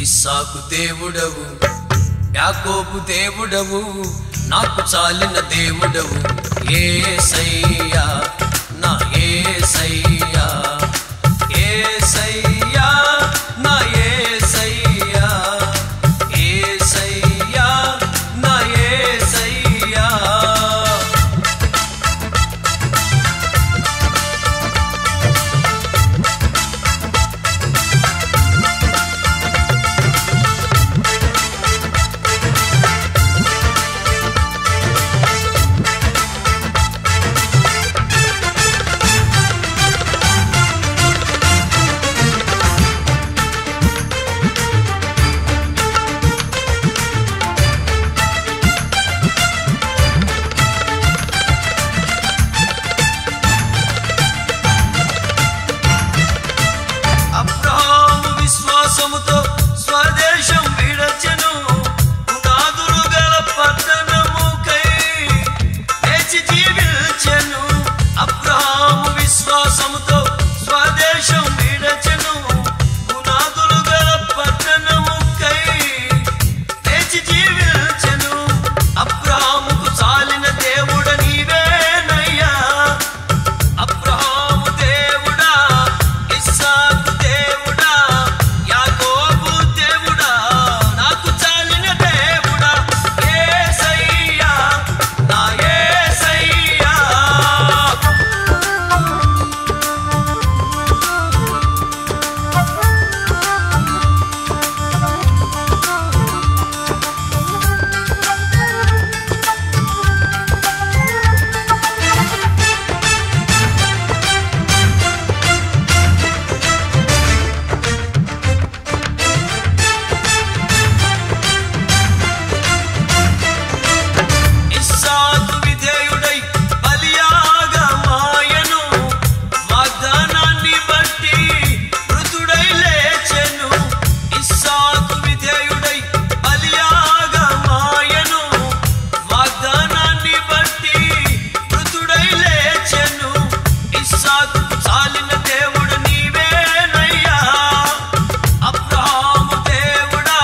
ఇస్సాకు దేవుడవు యాకోబు దేవుడవు నాకు చాలిన దేవుడవు యేసయ్యా నా యేసయ్యా యేసయ్యా నా యేసయ్యా యేసయ్యా నా యేసయ్యా స్వదేశం విడచెను పునాదులు గల పట్టణముకై లేచి జీవించెను అబ్రహాము విశ్వాసముతో స్వదేశం విడచెను పునాదులు గల పట్టణముకై లేచి జీవించెను అబ్రహాముకు చాలిన దేవుడ నీవేనయ్యా అబ్రహాము దేవుడా ఇస్సాకు దేవుడా యాకోబు దేవుడా నాకు చాలిన దేవుడా యేసయ్యా నా యేసయ్యా ఇస్సాకు విధేయుడై బలియాగమాయెను వాగ్దానాన్ని బట్టి మృతుడై లేచెను ఇస్సాకు విధేయుడై బలియాగమాయెను వాగ్దానాన్ని బట్టి మృతుడై లేచెను ఇస్సాకుకు చాలిన దేవుడు నీవేనయ్యా అబ్రహాము దేవుడా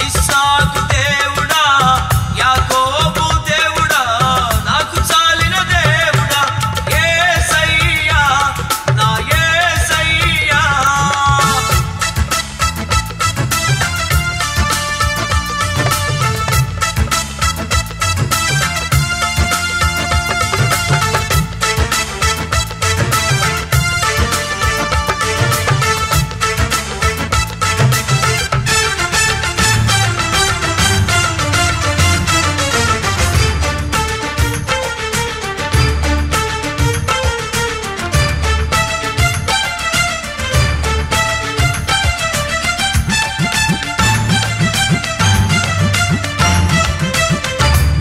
ఇస్సాకు దేవుడా యాకోబు దేవుడా నాకు చాలిన దేవుడా యేసయ్యా నా యేసయ్యా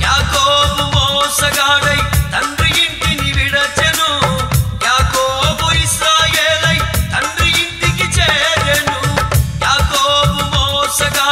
యాకోబు మోసగాడై తండ్రి ఇంటిని విడచెను యాకోబు ఇశ్రాయేలై తండ్రి ఇంటికి చేరెను యాకోబు మోసగాడై